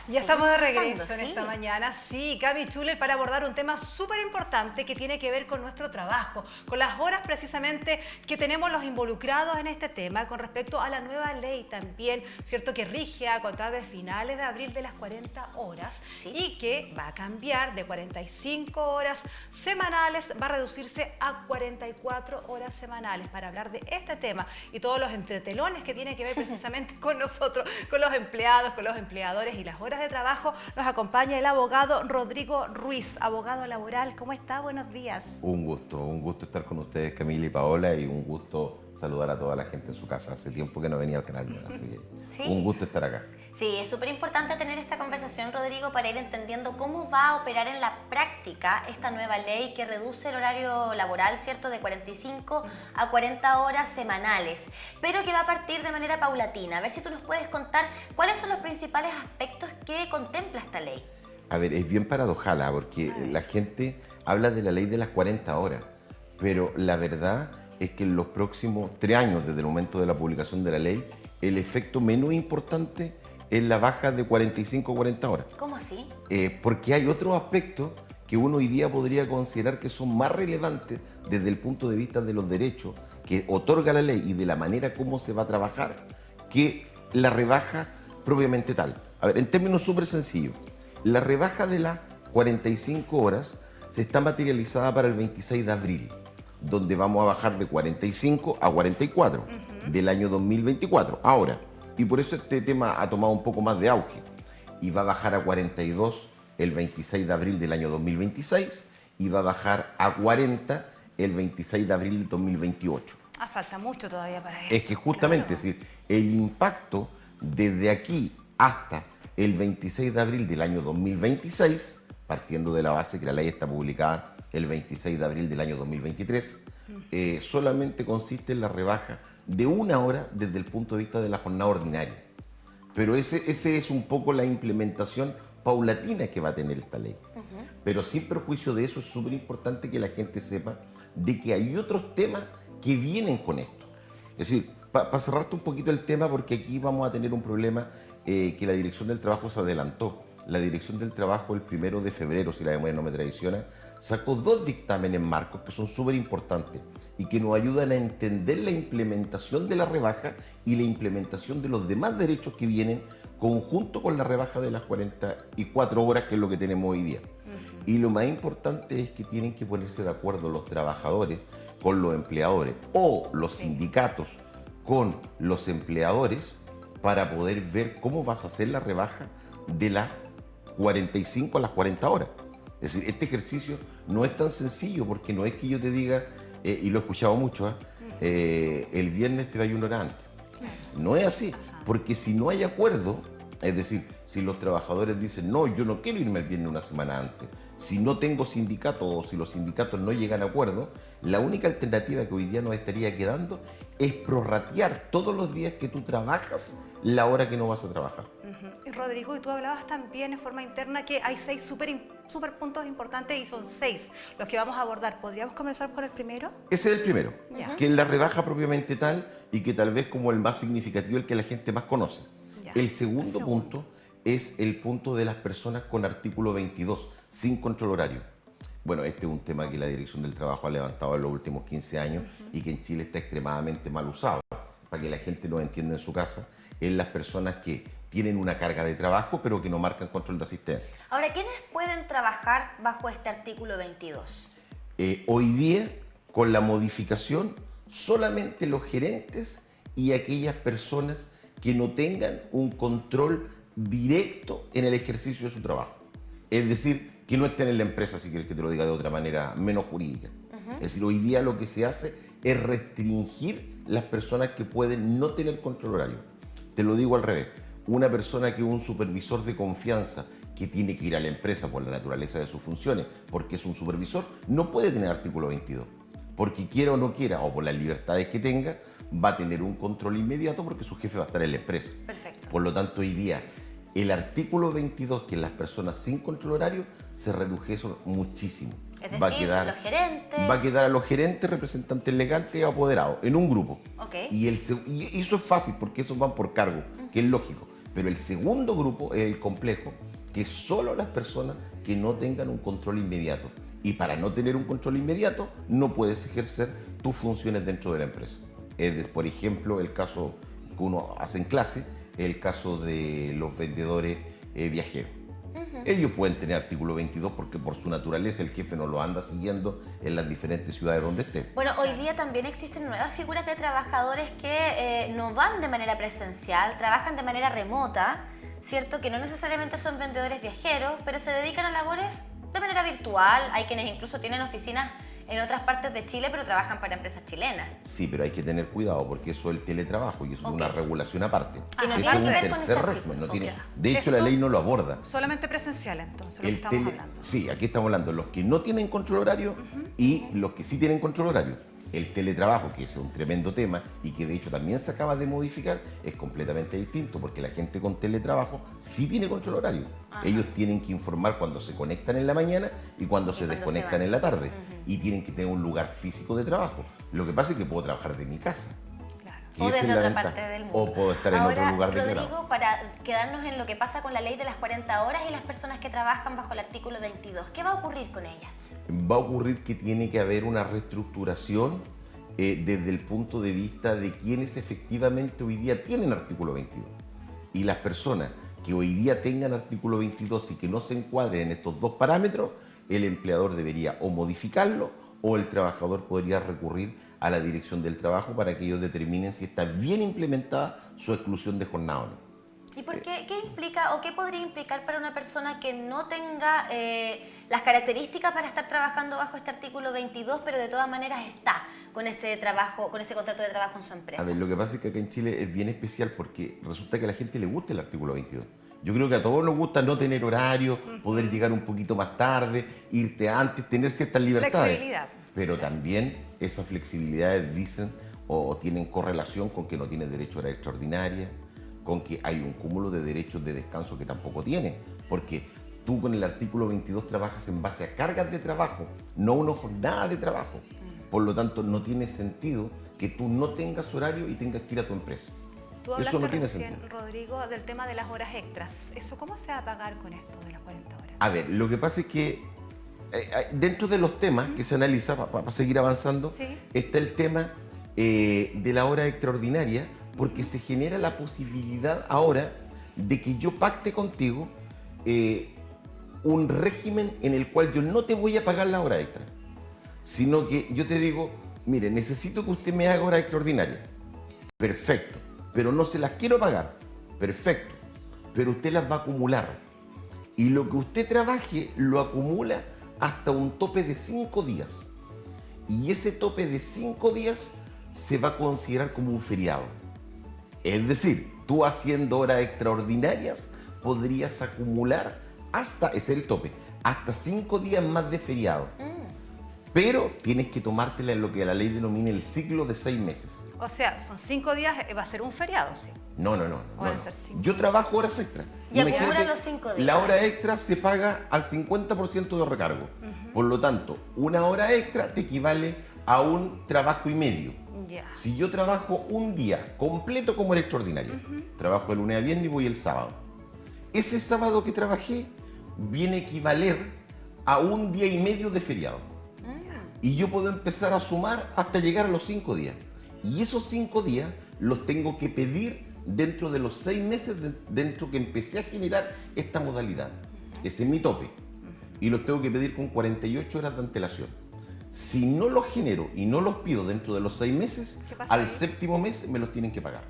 Ya estamos de regreso conversando, en ¿sí? esta mañana, sí, Cami Schuller, para abordar un tema súper importante que tiene que ver con nuestro trabajo, con las horas precisamente que tenemos los involucrados en este tema, con respecto a la nueva ley también, ¿cierto? Que rige a contar de finales de abril de las 40 horas Sí. y que va a cambiar de 45 horas semanales, va a reducirse a 44 horas semanales. Para hablar de este tema y todos los entretelones que tiene que ver precisamente con nosotros, con los empleados, con los empleadores y las horas de trabajo, nos acompaña el abogado Rodrigo Ruiz, abogado laboral. ¿Cómo está? Buenos días. Un gusto estar con ustedes, Camila y Paola, y un gusto saludar a toda la gente en su casa. Hace tiempo que no venía al canal, así que Sí. un gusto estar acá. Sí, es súper importante tener esta conversación, Rodrigo, para ir entendiendo cómo va a operar en la práctica esta nueva ley que reduce el horario laboral, ¿cierto?, de 45 a 40 horas semanales, pero que va a partir de manera paulatina. A ver si tú nos puedes contar cuáles son los principales aspectos que contempla esta ley. A ver, es bien paradojal, porque la gente habla de la ley de las 40 horas, pero la verdad es que en los próximos 3 años, desde el momento de la publicación de la ley, el efecto menos importante es la baja de 45 a 40 horas. ¿Cómo así? Porque hay otros aspectos que uno hoy día podría considerar que son más relevantes desde el punto de vista de los derechos que otorga la ley y de la manera como se va a trabajar, que la rebaja propiamente tal. A ver, en términos súper sencillos, la rebaja de las 45 horas se está materializada para el 26 de abril, donde vamos a bajar de 45 a 44 del año 2024. Ahora, y por eso este tema ha tomado un poco más de auge, y va a bajar a 42 el 26 de abril del año 2026 y va a bajar a 40 el 26 de abril del 2028. Falta mucho todavía para eso. Es que justamente, es decir, el impacto desde aquí hasta el 26 de abril del año 2026, partiendo de la base que la ley está publicada el 26 de abril del año 2023, solamente consiste en la rebaja de 1 hora desde el punto de vista de la jornada ordinaria. Pero ese es un poco la implementación paulatina que va a tener esta ley. Pero sin perjuicio de eso, es súper importante que la gente sepa de que hay otros temas que vienen con esto. Es decir, para cerrarte un poquito el tema, porque aquí vamos a tener un problema que la Dirección del Trabajo se adelantó. La Dirección del Trabajo el 1 de febrero, si la memoria no me traiciona, sacó 2 dictámenes marcos que son súper importantes y que nos ayudan a entender la implementación de la rebaja y la implementación de los demás derechos que vienen conjunto con la rebaja de las 44 horas, que es lo que tenemos hoy día. Y lo más importante es que tienen que ponerse de acuerdo los trabajadores con los empleadores o los sindicatos con los empleadores para poder ver cómo vas a hacer la rebaja de las 45 a las 40 horas. Es decir, este ejercicio no es tan sencillo, porque no es que yo te diga, y lo he escuchado mucho, el viernes te vaya 1 hora antes. No es así, porque si no hay acuerdo, es decir, si los trabajadores dicen, no, yo no quiero irme el viernes 1 semana antes, si no tengo sindicato o si los sindicatos no llegan a acuerdo, la única alternativa que hoy día nos estaría quedando es prorratear todos los días que tú trabajas la hora que no vas a trabajar. Y Rodrigo, y tú hablabas también en forma interna que hay 6 súper puntos importantes y son 6 los que vamos a abordar. ¿Podríamos comenzar por el primero? Ese es el primero, Ya. que es la rebaja propiamente tal y que tal vez como el más significativo, el que la gente más conoce. Ya. El segundo punto es el punto de las personas con artículo 22, sin control horario. Bueno, este es un tema que la Dirección del Trabajo ha levantado en los últimos 15 años y que en Chile está extremadamente mal usado. Para que la gente lo entienda en su casa, es las personas que tienen una carga de trabajo pero que no marcan control de asistencia. Ahora, ¿quiénes pueden trabajar bajo este artículo 22? Hoy día, con la modificación, solamente los gerentes y aquellas personas que no tengan un control directo en el ejercicio de su trabajo. Es decir, que no estén en la empresa, si quieres que te lo diga de otra manera menos jurídica. Es decir, hoy día lo que se hace es restringir las personas que pueden no tener control horario. Te lo digo al revés. Una persona que es un supervisor de confianza que tiene que ir a la empresa por la naturaleza de sus funciones, porque es un supervisor, no puede tener artículo 22. Porque quiera o no quiera, o por las libertades que tenga, va a tener un control inmediato porque su jefe va a estar en la empresa. Perfecto. Por lo tanto, hoy día, el artículo 22, que es las personas sin control horario, se redujeron muchísimo. Es decir, los gerentes. Va a quedar a los gerentes, representantes legales y apoderados, en un grupo. Ok. Y eso es fácil, porque esos van por cargo, que es lógico. Pero el segundo grupo es el complejo, que es solo las personas que no tengan un control inmediato. Y para no tener un control inmediato, no puedes ejercer tus funciones dentro de la empresa. Por ejemplo, el caso que uno hace en clase, el caso de los vendedores viajeros. Ellos pueden tener artículo 22 porque por su naturaleza el jefe no lo anda siguiendo en las diferentes ciudades donde esté. Bueno, hoy día también existen nuevas figuras de trabajadores que no van de manera presencial, trabajan de manera remota, ¿cierto? Que no necesariamente son vendedores viajeros, pero se dedican a labores de manera virtual. Hay quienes incluso tienen oficinas en otras partes de Chile, pero trabajan para empresas chilenas. Sí, pero hay que tener cuidado porque eso es el teletrabajo y eso es una regulación aparte. no Ese es tiene un que ver con tercer este régimen. No artículo. tiene, de hecho, la ley no lo aborda. Solamente presencial, entonces, lo que estamos hablando. Sí, aquí estamos hablando de los que no tienen control horario y los que sí tienen control horario. El teletrabajo, que es un tremendo tema y que de hecho también se acaba de modificar, es completamente distinto porque la gente con teletrabajo sí tiene control horario. Ellos tienen que informar cuando se conectan en la mañana y cuando se desconectan en la tarde. Y tienen que tener un lugar físico de trabajo. Lo que pasa es que puedo trabajar de mi casa. Claro. O desde otra parte del mundo. O puedo estar en otro lugar de Rodrigo, trabajo. para quedarnos en lo que pasa con la ley de las 40 horas y las personas que trabajan bajo el artículo 22, ¿qué va a ocurrir con ellas? Va a ocurrir que tiene que haber una reestructuración desde el punto de vista de quienes efectivamente hoy día tienen artículo 22. Y las personas que hoy día tengan artículo 22 y que no se encuadren en estos dos parámetros, el empleador debería o modificarlo o el trabajador podría recurrir a la dirección del trabajo para que ellos determinen si está bien implementada su exclusión de jornada o no. ¿Y por qué implica o qué podría implicar para una persona que no tenga las características para estar trabajando bajo este artículo 22, pero de todas maneras está con ese trabajo, con ese contrato de trabajo en su empresa? A ver, lo que pasa es que acá en Chile es bien especial porque resulta que a la gente le gusta el artículo 22. Yo creo que a todos nos gusta no tener horario, poder llegar un poquito más tarde, irte antes, tener ciertas libertades. Flexibilidad. Pero también esas flexibilidades dicen o tienen correlación con que no tienes derecho a hora extraordinaria, con que hay un cúmulo de derechos de descanso que tampoco tienes, porque tú con el artículo 22 trabajas en base a cargas de trabajo, no una jornada de trabajo. Por lo tanto, no tiene sentido que tú no tengas horario y tengas que ir a tu empresa. Tú hablaste Eso no tiene recién, sentido. Rodrigo, del tema de las horas extras. ¿Eso cómo se va a pagar con esto de las 40 horas? A ver, lo que pasa es que dentro de los temas que se analiza, para seguir avanzando, Sí. está el tema de la hora extraordinaria, porque se genera la posibilidad ahora de que yo pacte contigo un régimen en el cual yo no te voy a pagar la hora extra, sino que yo te digo, mire, necesito que usted me haga hora extraordinaria. Perfecto, pero no se las quiero pagar. Perfecto, pero usted las va a acumular. Y lo que usted trabaje lo acumula hasta un tope de 5 días. Y ese tope de 5 días se va a considerar como un feriado. Es decir, tú haciendo horas extraordinarias podrías acumular hasta, ese es el tope, hasta 5 días más de feriado. Pero tienes que tomártela en lo que la ley denomina el ciclo de 6 meses. O sea, son 5 días, va a ser un feriado, sí. No. Van a ser 5. Yo trabajo horas extra. Y Imagínate, acumula los 5 días. la hora extra se paga al 50% de recargo. Por lo tanto, una hora extra te equivale a un trabajo y medio. Ya. Si yo trabajo un día completo como era extraordinario, trabajo de lunes a viernes y voy el sábado. Ese sábado que trabajé viene a equivaler a un día y medio de feriado. Y yo puedo empezar a sumar hasta llegar a los 5 días. Y esos 5 días los tengo que pedir dentro de los 6 meses dentro que empecé a generar esta modalidad. Ese es mi tope. Y los tengo que pedir con 48 horas de antelación. Si no los genero y no los pido dentro de los 6 meses, ¿Qué pasa al ahí? séptimo mes me los tienen que pagar.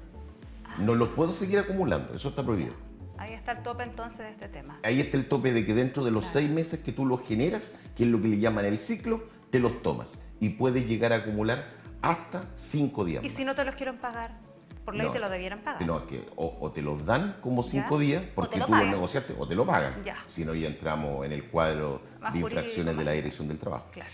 No los puedo seguir acumulando, eso está prohibido. Ahí está el tope entonces de este tema. Ahí está el tope de que dentro de los 6 meses que tú los generas, que es lo que le llaman el ciclo, te los tomas. Y puedes llegar a acumular hasta 5 días. ¿Y si no te los quieren pagar? Por ley No, te lo debieran pagar. No, que o te los dan como 5 Ya. días O porque te lo tú los pagan. negociaste o te lo pagan. Ya. Si no, ya entramos en el cuadro Más de jurídico, infracciones de la más. Dirección del Trabajo. Claro.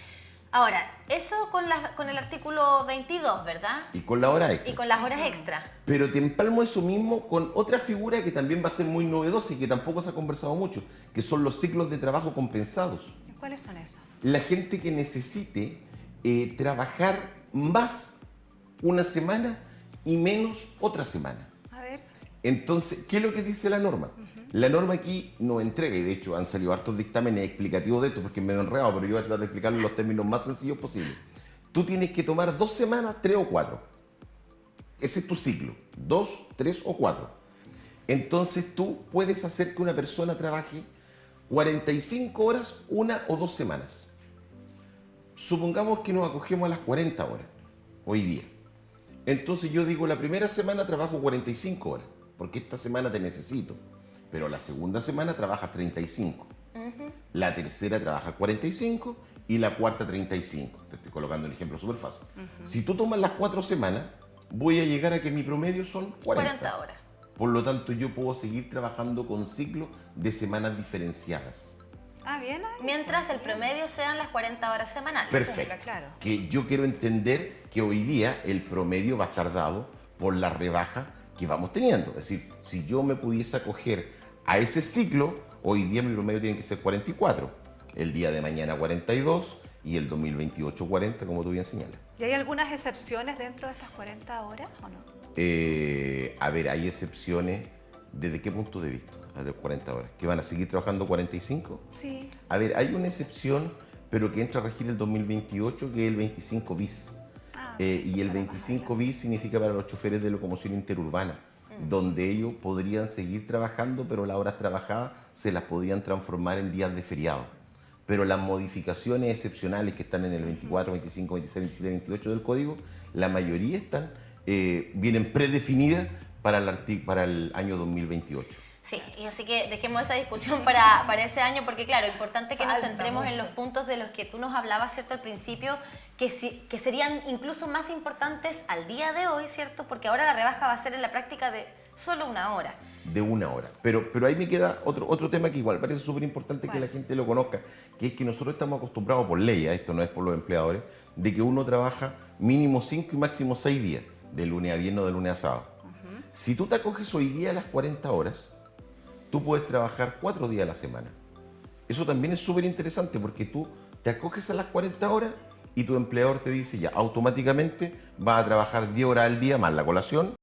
Ahora, eso con el artículo 22, ¿verdad? Y con la hora extra. Y con las horas extra. Pero te empalmo eso mismo con otra figura que también va a ser muy novedosa y que tampoco se ha conversado mucho, que son los ciclos de trabajo compensados. ¿Cuáles son esos? La gente que necesite trabajar más una semana y menos otra semana. A ver. Entonces, ¿qué es lo que dice la norma? La norma aquí nos entrega, y de hecho han salido hartos dictámenes explicativos de esto, porque me he enredado, pero yo voy a tratar de explicarlo en los términos más sencillos posibles. Tú tienes que tomar 2 semanas, 3 o 4. Ese es tu ciclo, 2, 3 o 4. Entonces tú puedes hacer que una persona trabaje 45 horas, 1 o 2 semanas. Supongamos que nos acogemos a las 40 horas, hoy día. Entonces yo digo, la primera semana trabajo 45 horas, porque esta semana te necesito. Pero la segunda semana trabajas 35. La tercera trabaja 45 y la cuarta 35. Te estoy colocando un ejemplo súper fácil. Si tú tomas las 4 semanas, voy a llegar a que mi promedio son 40 horas. Por lo tanto, yo puedo seguir trabajando con ciclos de semanas diferenciadas. Ah, bien. Mientras el promedio sean las 40 horas semanales. Perfecto. Claro. Que yo quiero entender que hoy día el promedio va a estar dado por la rebaja que vamos teniendo. Es decir, si yo me pudiese acoger a ese ciclo, hoy día mi promedio tiene que ser 44. El día de mañana 42 y el 2028 40, como tú bien señalas. ¿Y hay algunas excepciones dentro de estas 40 horas o no? A ver, hay excepciones. ¿Desde qué punto de vista? A las 40 horas. ¿Que van a seguir trabajando 45? Sí. A ver, hay una excepción, pero que entra a regir el 2028, que es el 25 bis. Y el 25 bis significa para los choferes de locomoción interurbana, donde ellos podrían seguir trabajando, pero las horas trabajadas se las podrían transformar en días de feriado. Pero las modificaciones excepcionales que están en el 24, 25, 26, 27, 28 del código, la mayoría están, vienen predefinidas para el año 2028. Sí, y así que dejemos esa discusión para ese año, porque claro, importante que nos Falta centremos en mucho. los puntos de los que tú nos hablabas, ¿cierto? Al principio, que serían incluso más importantes al día de hoy, ¿cierto? Porque ahora la rebaja va a ser en la práctica de solo 1 hora. De 1 hora. Pero ahí me queda otro tema que igual parece súper importante que la gente lo conozca, que es que nosotros estamos acostumbrados por ley, esto no es por los empleadores, de que uno trabaja mínimo 5 y máximo 6 días, de lunes a viernes o de lunes a sábado. Si tú te acoges hoy día a las 40 horas, tú puedes trabajar 4 días a la semana. Eso también es súper interesante porque tú te acoges a las 40 horas y tu empleador te dice ya, automáticamente vas a trabajar 10 horas al día más la colación,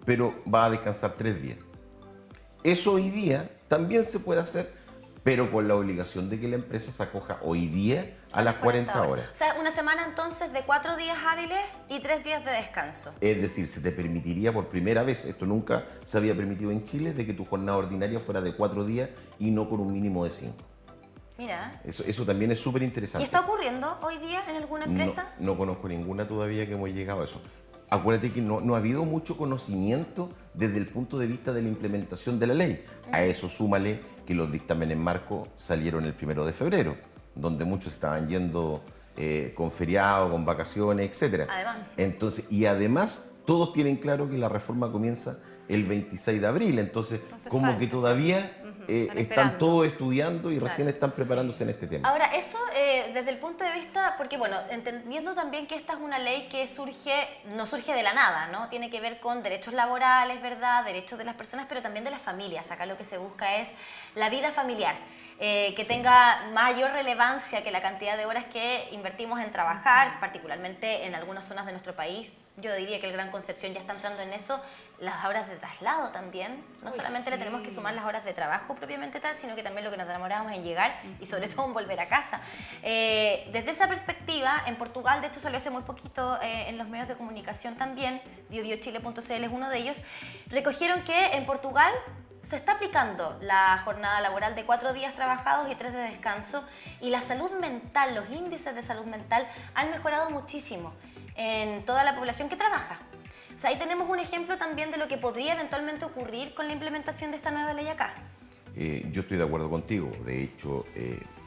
pero vas a descansar 3 días. Eso hoy día también se puede hacer, pero con la obligación de que la empresa se acoja hoy día a las 40 horas. O sea, una semana entonces de 4 días hábiles y 3 días de descanso. Es decir, se te permitiría por primera vez, esto nunca se había permitido en Chile, de que tu jornada ordinaria fuera de 4 días y no con un mínimo de 5. Mira. Eso también es súper ¿Y interesante. está ocurriendo hoy día en alguna empresa? No conozco ninguna todavía que hemos llegado a eso. Acuérdate que no ha habido mucho conocimiento desde el punto de vista de la implementación de la ley. A eso súmale que los dictámenes marco salieron el 1 de febrero, donde muchos estaban yendo con feriado, con vacaciones, etc. Además. Y además todos tienen claro que la reforma comienza el 26 de abril, entonces como falta. que todavía están esperando. todos estudiando y recién Claro. están preparándose en este tema. Ahora, eso desde el punto de vista, porque bueno, entendiendo también que esta es una ley que no surge de la nada, ¿no? Tiene que ver con derechos laborales, ¿verdad? Derechos de las personas, pero también de las familias. Acá lo que se busca es la vida familiar, que tenga mayor relevancia que la cantidad de horas que invertimos en trabajar, particularmente en algunas zonas de nuestro país. Yo diría que el Gran Concepción ya está entrando en eso, las horas de traslado también. No solamente le tenemos que sumar las horas de trabajo propiamente tal, sino que también lo que nos demoramos en llegar y sobre todo en volver a casa. Desde esa perspectiva, en Portugal, de hecho salió hace muy poquito en los medios de comunicación también, biobiochile.cl es uno de ellos, recogieron que en Portugal se está aplicando la jornada laboral de 4 días trabajados y 3 de descanso, y la salud mental, los índices de salud mental han mejorado muchísimo en toda la población que trabaja. O sea, ahí tenemos un ejemplo también de lo que podría eventualmente ocurrir con la implementación de esta nueva ley acá. Yo estoy de acuerdo contigo. De hecho,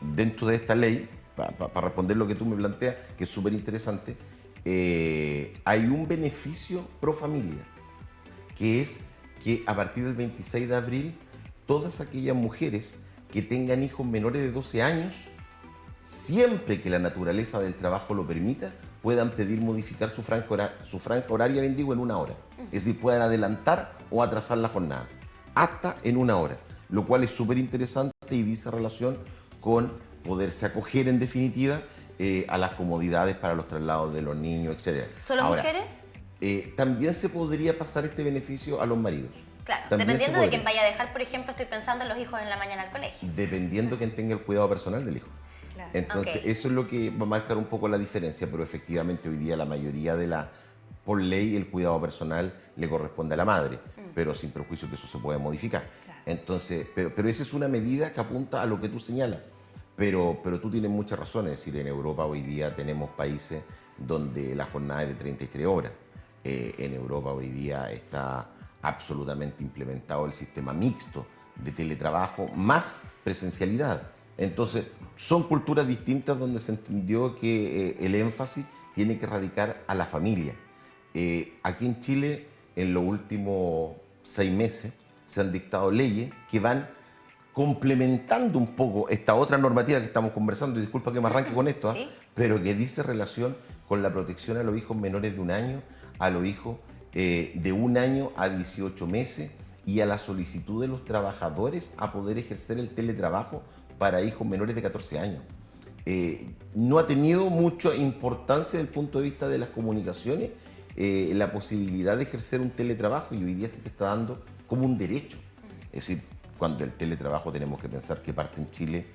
dentro de esta ley, para responder lo que tú me planteas, que es súper interesante, hay un beneficio pro familia, que es que a partir del 26 de abril, todas aquellas mujeres que tengan hijos menores de 12 años, siempre que la naturaleza del trabajo lo permita, puedan pedir modificar su franja horaria, bendigo, en 1 hora. Es decir, puedan adelantar o atrasar la jornada, hasta en 1 hora, lo cual es súper interesante y dice relación con poderse acoger en definitiva a las comodidades para los traslados de los niños, etc. ¿Solo Ahora, mujeres? También se podría pasar este beneficio a los maridos. Claro, También dependiendo se de quién podría. vaya a dejar, por ejemplo, estoy pensando en los hijos en la mañana al colegio. Dependiendo quién tenga el cuidado personal del hijo. Claro. Entonces, Ok. eso es lo que va a marcar un poco la diferencia, pero efectivamente hoy día la mayoría por ley, el cuidado personal le corresponde a la madre, pero sin perjuicio que eso se puede modificar. Claro. Entonces, pero esa es una medida que apunta a lo que tú señalas. Pero tú tienes mucha razón, es decir, en Europa hoy día tenemos países donde la jornada es de 33 horas. En Europa hoy día está absolutamente implementado el sistema mixto de teletrabajo más presencialidad. Entonces, son culturas distintas donde se entendió que el énfasis tiene que radicar a la familia. Aquí en Chile, en los últimos 6 meses, se han dictado leyes que van complementando un poco esta otra normativa que estamos conversando, y disculpa que me arranque con esto, Sí. pero que dice relación con la protección a los hijos menores de 1 año, a los hijos de 1 año a 18 meses y a la solicitud de los trabajadores a poder ejercer el teletrabajo para hijos menores de 14 años. No ha tenido mucha importancia desde el punto de vista de las comunicaciones la posibilidad de ejercer un teletrabajo, y hoy día se te está dando como un derecho. Es decir, cuando el teletrabajo tenemos que pensar que parte en Chile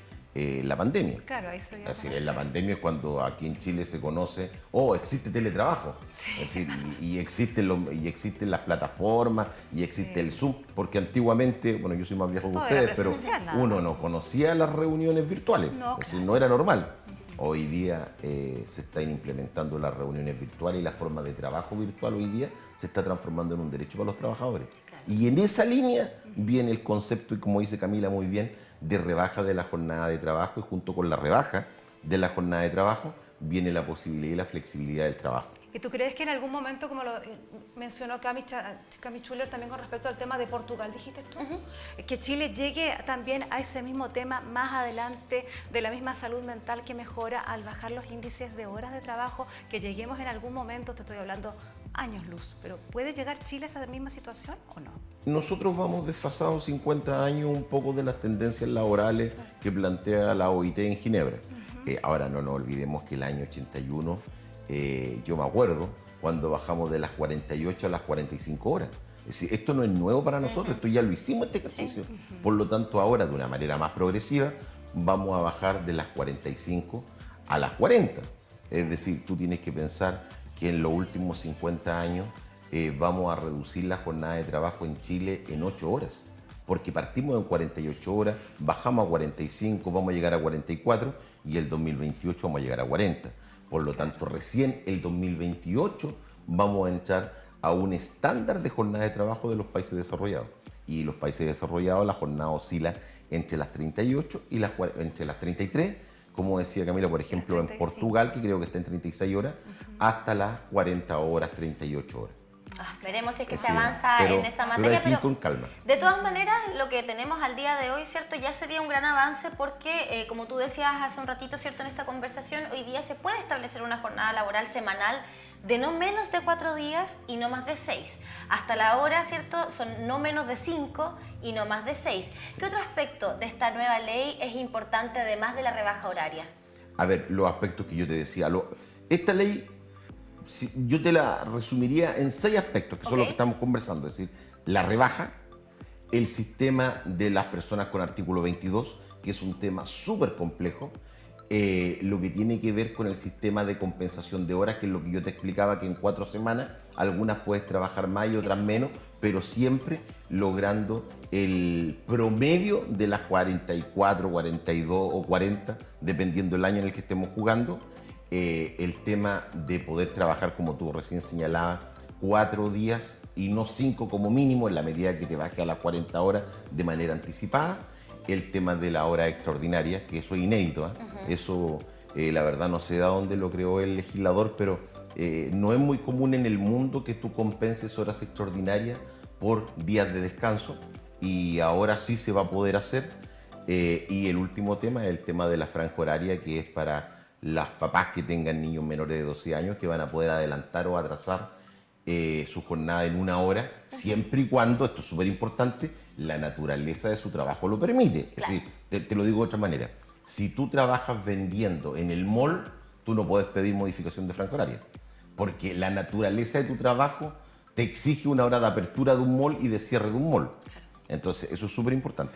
la pandemia. Claro, ahí se dio a Es decir, conocer. en la pandemia es cuando aquí en Chile se conoce, existe teletrabajo. Es decir, y existen las plataformas, y existe el Zoom, porque antiguamente, bueno, yo soy más viejo que Todo era ustedes, pero presencial, nada uno más. no conocía las reuniones virtuales. No, Es decir, claro. no era normal. Hoy día se están implementando las reuniones virtuales, y la forma de trabajo virtual hoy día se está transformando en un derecho para los trabajadores. Y en esa línea viene el concepto, y como dice Camila muy bien, de rebaja de la jornada de trabajo, y junto con la rebaja de la jornada de trabajo viene la posibilidad y la flexibilidad del trabajo. ¿Y tú crees que en algún momento, como lo mencionó Cami Schuller también con respecto al tema de Portugal, dijiste tú, que Chile llegue también a ese mismo tema más adelante, de la misma salud mental que mejora al bajar los índices de horas de trabajo, que lleguemos en algún momento, te estoy hablando años luz, pero ¿puede llegar Chile a esa misma situación o no? Nosotros vamos desfasados 50 años un poco de las tendencias laborales que plantea la OIT en Ginebra. Ahora no nos olvidemos que el año 81, yo me acuerdo, cuando bajamos de las 48 a las 45 horas. Es decir, esto no es nuevo para nosotros, esto ya lo hicimos este ejercicio. Por lo tanto, ahora de una manera más progresiva vamos a bajar de las 45 a las 40. Es decir, tú tienes que pensar que en los últimos 50 años vamos a reducir la jornada de trabajo en Chile en 8 horas. Porque partimos en 48 horas, bajamos a 45, vamos a llegar a 44, y el 2028 vamos a llegar a 40. Por lo tanto, recién el 2028 vamos a entrar a un estándar de jornada de trabajo de los países desarrollados. Y los países desarrollados la jornada oscila entre las 38 y entre las 33, como decía Camila, por ejemplo, en 35. Portugal, que creo que está en 36 horas, hasta las 40 horas, 38 horas. Veremos si es que se Sí, avanza pero- en esa pero materia, hay que ir con calma. de todas maneras, lo que tenemos al día de hoy, ¿cierto? Ya sería un gran avance porque, como tú decías hace un ratito, ¿cierto? En esta conversación, hoy día se puede establecer una jornada laboral semanal de no menos de 4 días y no más de 6. Hasta la hora, ¿cierto? Son no menos de 5 y no más de 6. ¿Qué otro aspecto de esta nueva ley es importante además de la rebaja horaria? A ver, los aspectos que yo te decía. Esta ley, yo te la resumiría en 6 aspectos, que son Ok. los que estamos conversando. Es decir, la rebaja, el sistema de las personas con artículo 22, que es un tema súper complejo, lo que tiene que ver con el sistema de compensación de horas, que es lo que yo te explicaba, que en 4 semanas algunas puedes trabajar más y otras menos, pero siempre logrando el promedio de las 44, 42 o 40, dependiendo del año en el que estemos jugando. El tema de poder trabajar, como tú recién señalabas, 4 días y no 5 como mínimo, en la medida que te baje a las 40 horas de manera anticipada. El tema de la hora extraordinaria, que eso es inédito. Eso, la verdad, no sé de dónde lo creó el legislador, pero no es muy común en el mundo que tú compenses horas extraordinarias por días de descanso, y ahora sí se va a poder hacer. Y el último tema es el tema de la franja horaria, que es para las papás que tengan niños menores de 12 años, que van a poder adelantar o atrasar su jornada en 1 hora, siempre y cuando, esto es súper importante, la naturaleza de su trabajo lo permite. Claro. Es decir, te lo digo de otra manera, si tú trabajas vendiendo en el mall, tú no puedes pedir modificación de franja horaria, porque la naturaleza de tu trabajo te exige una hora de apertura de un mall y de cierre de un mall. Entonces, eso es súper importante.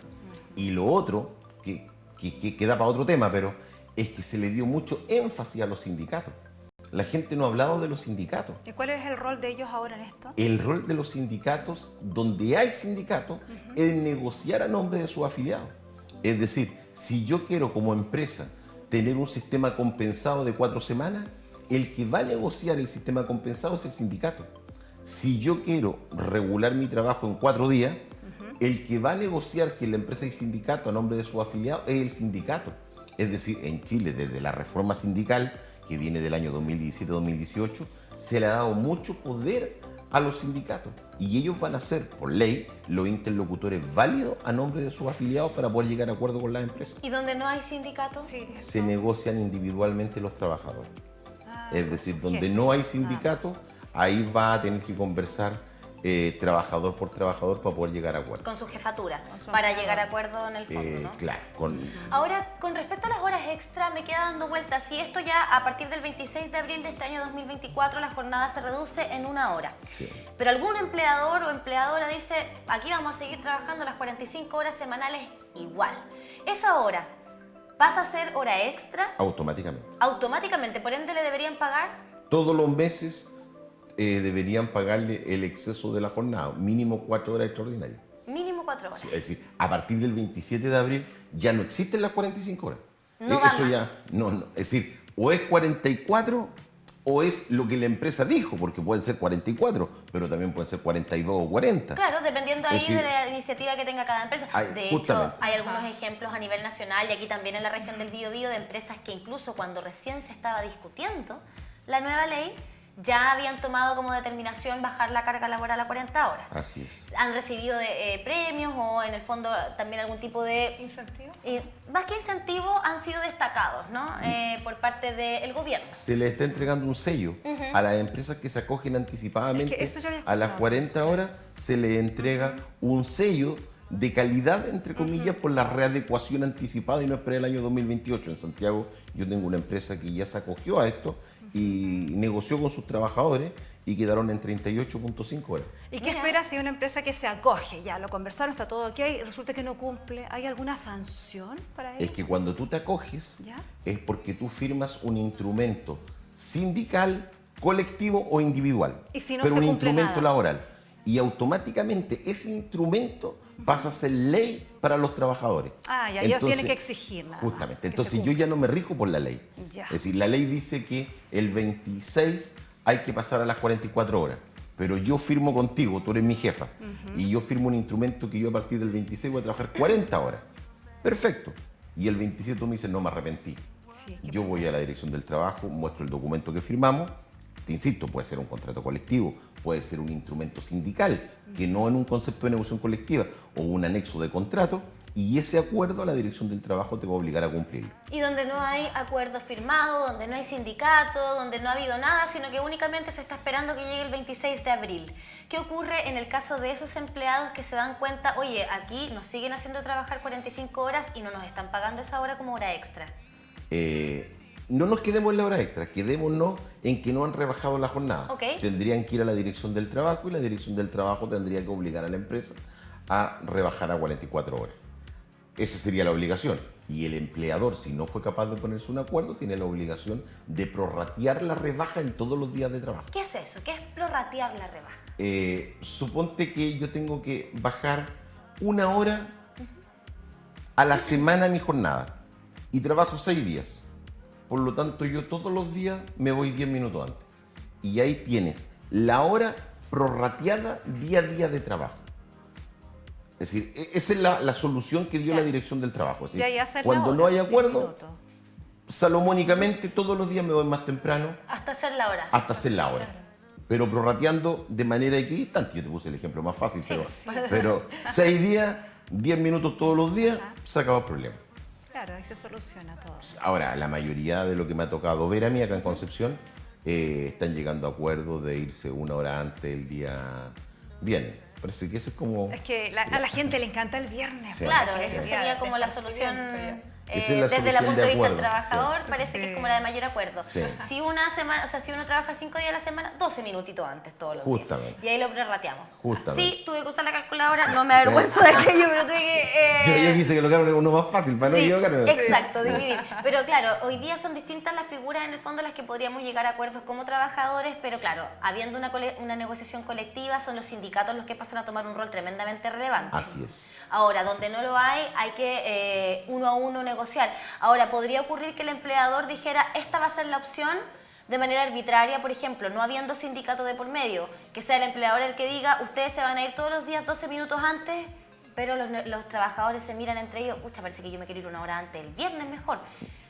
Y lo otro, que queda para otro tema, pero es que se le dio mucho énfasis a los sindicatos. La gente no ha hablado de los sindicatos. ¿Y cuál es el rol de ellos ahora en esto? El rol de los sindicatos, donde hay sindicatos, es negociar a nombre de sus afiliados. Es decir, si yo quiero como empresa tener un sistema compensado de 4 semanas, el que va a negociar el sistema compensado es el sindicato. Si yo quiero regular mi trabajo en 4 días, el que va a negociar si en la empresa hay sindicato a nombre de sus afiliados es el sindicato. Es decir, en Chile, desde la reforma sindical, que viene del año 2017-2018, se le ha dado mucho poder a los sindicatos. Y ellos van a ser, por ley, los interlocutores válidos a nombre de sus afiliados para poder llegar a acuerdo con las empresas. ¿Y donde no hay sindicato? Sí. Se negocian individualmente los trabajadores. Es decir, donde no hay sindicato, ahí va a tener que conversar trabajador por trabajador para poder llegar a acuerdo. Con su jefatura, su para jefatura. llegar a acuerdo en el fondo, ¿no? Claro. Ahora, con respecto a las horas extra, me queda dando vueltas. Si esto ya a partir del 26 de abril de este año 2024, la jornada se reduce en 1 hora. Sí. Pero algún empleador o empleadora dice, aquí vamos a seguir trabajando las 45 horas semanales igual. Esa hora pasa a ser hora extra Automáticamente. automáticamente, por ende le deberían pagar. Todos los meses deberían pagarle el exceso de la jornada, mínimo 4 horas extraordinarias. Mínimo 4 horas. Sí, es decir, a partir del 27 de abril ya no existen las 45 horas. No va Eso más. ya, no. Es decir, o es 44 o es lo que la empresa dijo, porque pueden ser 44, pero también pueden ser 42 o 40. Claro, dependiendo ahí Es decir, de la iniciativa que tenga cada empresa. De hecho, justamente. hay algunos ejemplos a nivel nacional y aquí también en la región del Biobío de empresas que incluso cuando recién se estaba discutiendo la nueva ley, ya habían tomado como determinación bajar la carga laboral a 40 horas. Así es. Han recibido premios o en el fondo también algún tipo de... ¿Incentivo? Más que incentivos, han sido destacados, ¿no? Por parte del gobierno. Se le está entregando un sello a las empresas que se acogen anticipadamente Es que eso yo había a las escuchado. 40 horas, se le entrega un sello de calidad, entre comillas, por la readecuación anticipada y no esperar el año 2028. En Santiago yo tengo una empresa que ya se acogió a esto y negoció con sus trabajadores y quedaron en 38.5 horas. ¿Y qué Mira. espera si una empresa que se acoge, ya lo conversaron, está todo ok, y resulta que no cumple? ¿Hay alguna sanción para ello? Es que cuando tú te acoges ¿Ya? es porque tú firmas un instrumento sindical, colectivo o individual, ¿Y si no pero se un cumple instrumento nada? laboral. Y automáticamente ese instrumento pasa a ser ley para los trabajadores. Ah, ya, ellos tienen que exigir nada más, Justamente. que Entonces se yo cumpla. ya no me rijo por la ley. Ya. Es decir, la ley dice que el 26 hay que pasar a las 44 horas. Pero yo firmo contigo, tú eres mi jefa, y yo firmo un instrumento que yo a partir del 26 voy a trabajar 40 horas. Perfecto. Y el 27 tú me dices, no, me arrepentí. Sí, ¿qué Yo voy a la dirección del trabajo, muestro el documento que firmamos. Te insisto, puede ser un contrato colectivo, puede ser un instrumento sindical, que no en un concepto de negociación colectiva, o un anexo de contrato, y ese acuerdo a la dirección del trabajo te va a obligar a cumplirlo. Y donde no hay acuerdo firmado, donde no hay sindicato, donde no ha habido nada, sino que únicamente se está esperando que llegue el 26 de abril. ¿Qué ocurre en el caso de esos empleados que se dan cuenta, oye, aquí nos siguen haciendo trabajar 45 horas y no nos están pagando esa hora como hora extra? No nos quedemos en la hora extra, quedémonos en que no han rebajado la jornada. Ok. Tendrían que ir a la dirección del trabajo y la dirección del trabajo tendría que obligar a la empresa a rebajar a 44 horas. Esa sería la obligación. Y el empleador, si no fue capaz de ponerse un acuerdo, tiene la obligación de prorratear la rebaja en todos los días de trabajo. ¿Qué es eso? ¿Qué es prorratear la rebaja? Suponte que yo tengo que bajar 1 hora a la semana mi jornada y trabajo 6 días. Por lo tanto, yo todos los días me voy 10 minutos antes. Y ahí tienes la hora prorrateada día a día de trabajo. Es decir, esa es la solución que dio Ya. la dirección del trabajo. Es decir, Ya, y hacer la cuando hora, no hay 10 acuerdo, minutos. salomónicamente todos los días me voy más temprano Hasta hacer la hora. hasta hacer la hora. Pero prorrateando de manera equidistante. Yo te puse el ejemplo más fácil, pero 6 días, 10 minutos todos los días, se acabó el problema. Claro, ahí se soluciona todo. Ahora, la mayoría de lo que me ha tocado ver a mí acá en Concepción están llegando a acuerdos de irse 1 hora antes el día viernes. Parece que eso es como... Es que a la gente le encanta el viernes. Sí. Claro, porque esa es día sería de como la descanso solución siempre. Esa es la desde el solución punto de de vista del acuerdo, trabajador, sí. parece que es como la de mayor acuerdo. Sí. Si una semana, o sea, si uno trabaja 5 días a la semana, 12 minutitos antes todos los Justamente. días. Y ahí lo prorrateamos. Justamente. Sí, tuve que usar la calculadora, no me avergüenzo de aquello, pero tuve que... Yo quise que lo hagan uno más fácil para no Sí, equivocarme. exacto, dividir. Pero claro, hoy día son distintas las figuras en el fondo a las que podríamos llegar a acuerdos como trabajadores, pero claro, habiendo una negociación colectiva, son los sindicatos los que pasan a tomar un rol tremendamente relevante. Así es. Ahora, donde no lo hay que uno a uno negociar. Ahora, podría ocurrir que el empleador dijera, esta va a ser la opción de manera arbitraria, por ejemplo, no habiendo sindicato de por medio, que sea el empleador el que diga, ustedes se van a ir todos los días 12 minutos antes, pero los trabajadores se miran entre ellos, pucha, parece que yo me quiero ir una hora antes, el viernes mejor.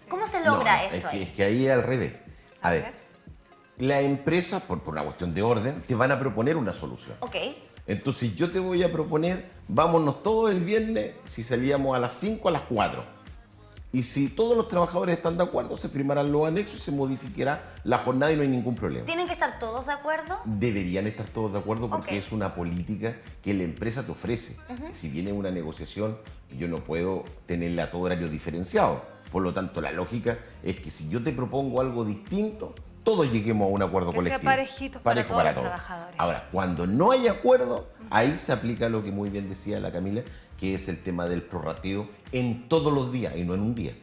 ¿Cómo se logra No, eso ahí? es que ahí es al revés. A ver, la empresa, por una cuestión de orden, te van a proponer una solución. Ok. Entonces yo te voy a proponer, vámonos todos el viernes, si salíamos a las 5 a las 4. Y si todos los trabajadores están de acuerdo, se firmarán los anexos y se modificará la jornada y no hay ningún problema. ¿Tienen que estar todos de acuerdo? Deberían estar todos de acuerdo porque Ok. es una política que la empresa te ofrece. Si viene una negociación, yo no puedo tenerla a todo horario diferenciado. Por lo tanto, la lógica es que si yo te propongo algo distinto, todos lleguemos a un acuerdo Que sea colectivo. parejito para todos los trabajadores. Ahora, cuando no hay acuerdo, ahí se aplica lo que muy bien decía la Camila, que es el tema del prorrateo en todos los días y no en un día.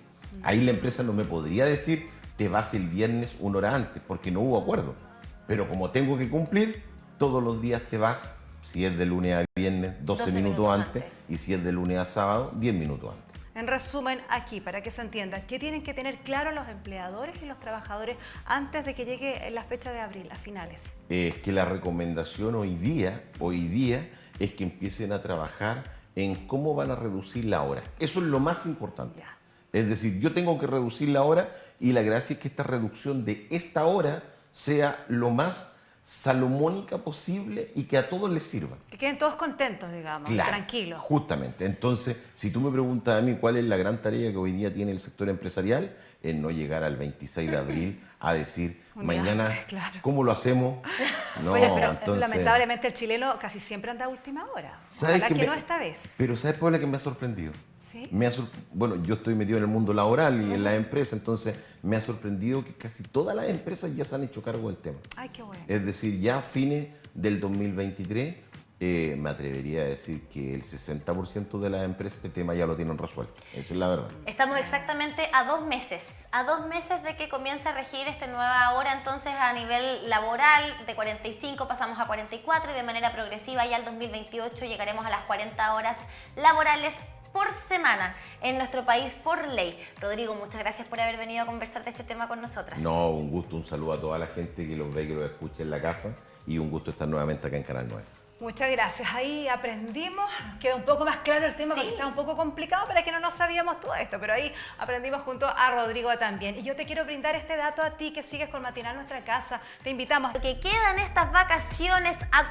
Ahí la empresa no me podría decir, te vas el viernes 1 hora antes, porque no hubo acuerdo. Pero como tengo que cumplir, todos los días te vas, si es de lunes a viernes, 12 minutos antes, y si es de lunes a sábado, 10 minutos antes. En resumen, aquí, para que se entienda, ¿qué tienen que tener claro los empleadores y los trabajadores antes de que llegue la fecha de abril, a finales? Es que la recomendación hoy día es que empiecen a trabajar en cómo van a reducir la hora. Eso es lo más importante. Ya. Es decir, yo tengo que reducir la hora y la gracia es que esta reducción de esta hora sea lo más salomónica posible y que a todos les sirva. Que queden todos contentos, digamos, Claro, tranquilos. justamente. Entonces, si tú me preguntas a mí cuál es la gran tarea que hoy día tiene el sector empresarial, es no llegar al 26 de abril a decir, Un día mañana, antes, claro. ¿cómo lo hacemos? No, Oye, pero entonces... lamentablemente el chileno casi siempre anda a última hora. ¿Sabes Ojalá qué que me- no esta vez. Pero ¿sabes por la que me ha sorprendido? ¿Sí? Bueno, yo estoy metido en el mundo laboral y en las empresas, entonces me ha sorprendido que casi todas las empresas ya se han hecho cargo del tema. Ay, qué bueno. Es decir, ya a fines del 2023, me atrevería a decir que el 60% de las empresas este tema ya lo tienen resuelto. Esa es la verdad. Estamos exactamente a 2 meses de que comience a regir esta nueva hora, entonces a nivel laboral de 45 pasamos a 44 y de manera progresiva ya al 2028 llegaremos a las 40 horas laborales por semana en nuestro país por ley. Rodrigo, muchas gracias por haber venido a conversar de este tema con nosotras. No, un gusto, un saludo a toda la gente que los ve y que los escucha en la casa y un gusto estar nuevamente acá en Canal 9. Muchas gracias. Ahí aprendimos, nos queda un poco más claro el tema porque Sí. está un poco complicado para que no sabíamos todo esto, pero ahí aprendimos junto a Rodrigo también. Y yo te quiero brindar este dato a ti que sigues con Matinal Nuestra Casa. Te invitamos. Lo que quedan estas vacaciones a